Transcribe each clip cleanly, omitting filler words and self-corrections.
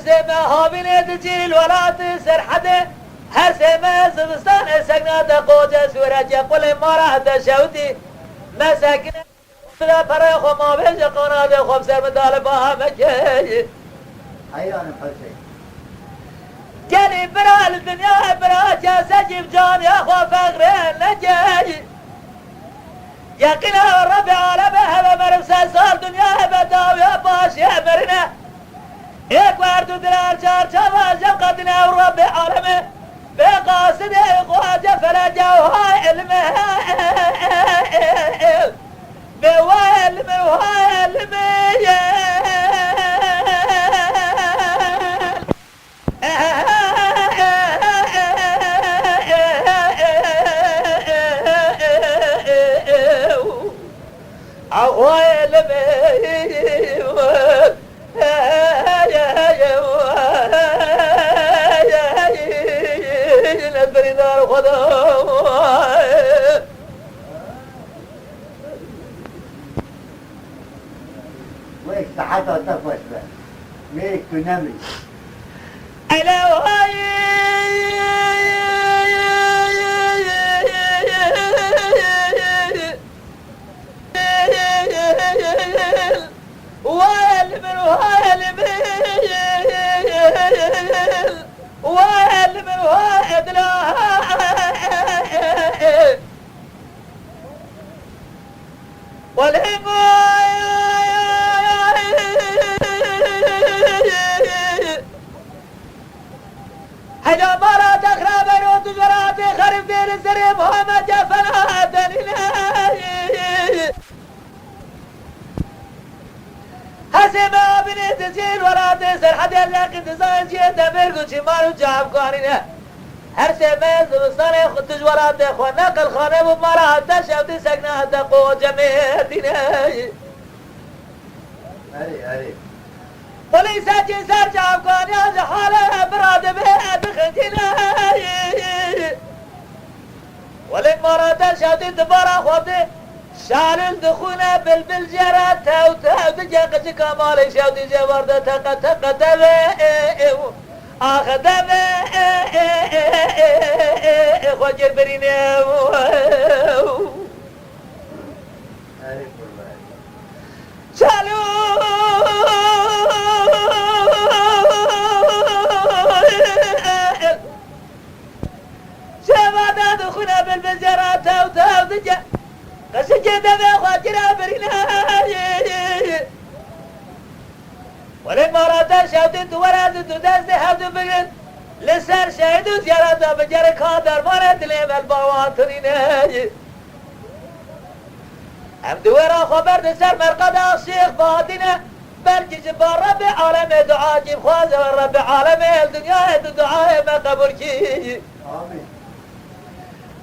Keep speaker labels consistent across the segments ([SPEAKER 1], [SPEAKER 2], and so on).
[SPEAKER 1] سيما هابين تجيل ولات سرحده هر سيما زبستان سكنات قوجة سورجة قل مرات شوتي مساكن فلا فريخ ما بيج قناد خوب سر مدال باهمكي
[SPEAKER 2] حيران حسين
[SPEAKER 1] جاني برا الدنيا برا جاسجيب جان يا خو فقرين نجي يقنا الرب عالمه هذا مرسى صار دنيا بداو يا باش يا مرنا ايك واردو دلال شار شبا جمقتنا والرب عالمه بقاصد اخواجه فرجه وهاي علمه بوالم وهاي علمه
[SPEAKER 2] ويك تحت تفوش بقى ميك تنمي هجا مرا تخرب روت جرات خرب دير السري محمد جفنا دنينا حسما بني تسير ورات سر حد لكن تزاين جي دمر قد شمال وجاب قانينا هر سما زبستان خد تجورات خو نقل خانه بمرا تشوت سكنه تقو جميع دينا أري
[SPEAKER 1] بوليس جسر جاب قانيا حاله براد به بخدينا ولك مرا تشوت دبارا خود شال دخونه بلبل جرات تو دجاج كمال شودي جورده تقتقدم اخدم خجر برينه
[SPEAKER 2] أري والله
[SPEAKER 1] شالو شباب دخونه بلبل جرات تو دجاج قسجد بخاطر برينا ولك مرات شوتت ورد تدز هود بغن لسر شهد زيارة بجر قادر مرد لهم البواترين هم دورا خبر دسر مرقد الشيخ بادنا بلجي جبار رب عالم دعا جيب خوازة والرب عالم الدنيا دعا ما قبول كي
[SPEAKER 2] آمين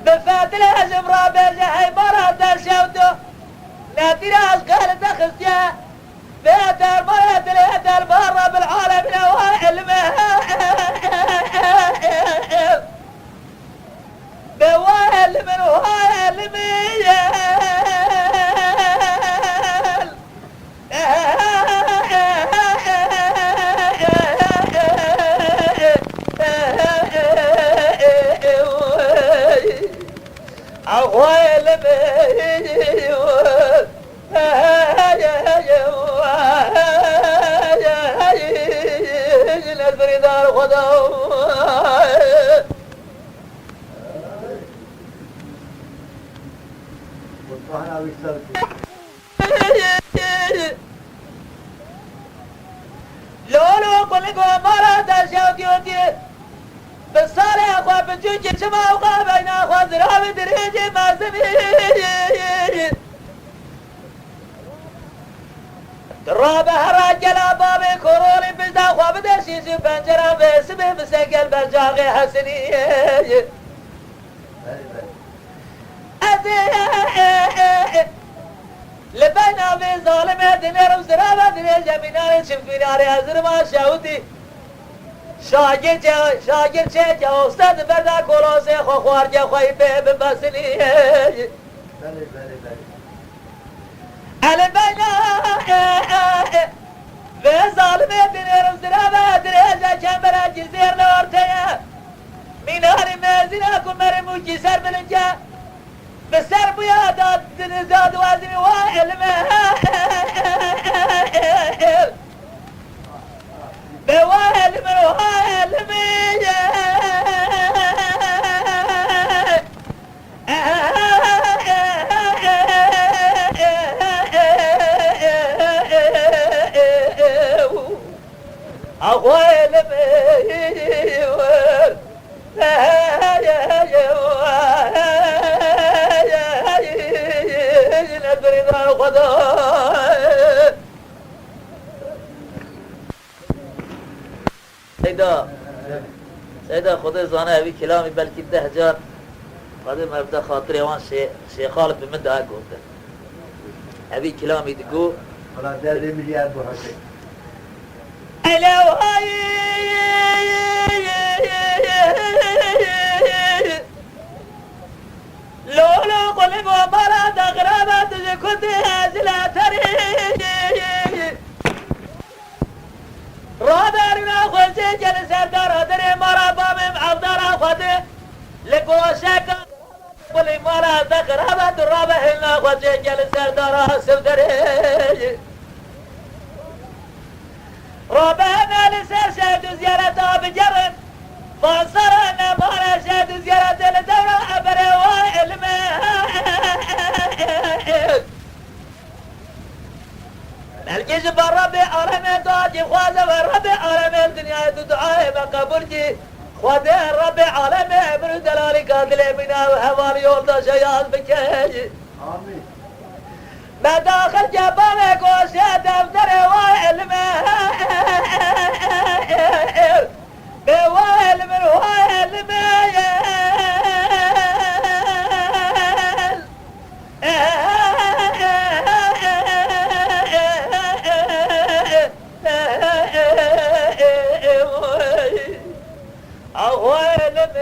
[SPEAKER 1] بفاتل هجم رابر جهي مرات در شوتو ناتير أشغال تخصيا بيتر مرات ليتر برا بالعالم نواه علمه بوال من وهاي علمي أغوال الفريدار خدو
[SPEAKER 2] وطحنا ويسلسل
[SPEAKER 1] لولو قلقو مرات الشوكيوتي بالصالح أخوة بجوجي شما وقا بين أخوة زراب دريجي ما سمي درابة هراجل بابي كورولي بزدا أخوة بدرشيسي بنجرة بسمي مسجل برجاغي حسني لبينا في ظالمة دنيا زرابة دريجي مناري شفيناري هزر ما شاودي شاگیر چه که استاد برده کلاسه خو خوارجه خوی به ببسنی
[SPEAKER 2] بله
[SPEAKER 1] البینا و ظالمه دنیرم زرابه موجي سر من الجا بسر بيا داد وزني وعلمه بوالم وعلمي أخوالم سيدا خدا زانه اوی کلامی بلکه 10,000 قدر مبدا خاطر وان شیخ خالد بمده اگوته اوی کلامی دگو
[SPEAKER 2] خلاص 10 مليار بوحشي
[SPEAKER 1] لولو قلب ومرا دغرابة كنت هازلة تريد رادارنا خوشي جلسة دار دري مرا بامم عبدالله خده لقوشك قلي مرا دغرابة رابة هلنا خوشي جلسة دار سودري ربنا لسر شهد زيارة بجرن فانصرنا مالا شهد زيارة لدورة أبري وعلمه الجيش بالرب عالمين دعاجي خوازة والرب عالمين دنيا دعائي مقبولجي خوازة الرب عالمين برو دلالي قادلي بنا وحوالي يولد شياز بكيجي
[SPEAKER 2] آمين
[SPEAKER 1] ما داخل جبانك وشهد أفتري وعلمه بوالم وعلمه أوالم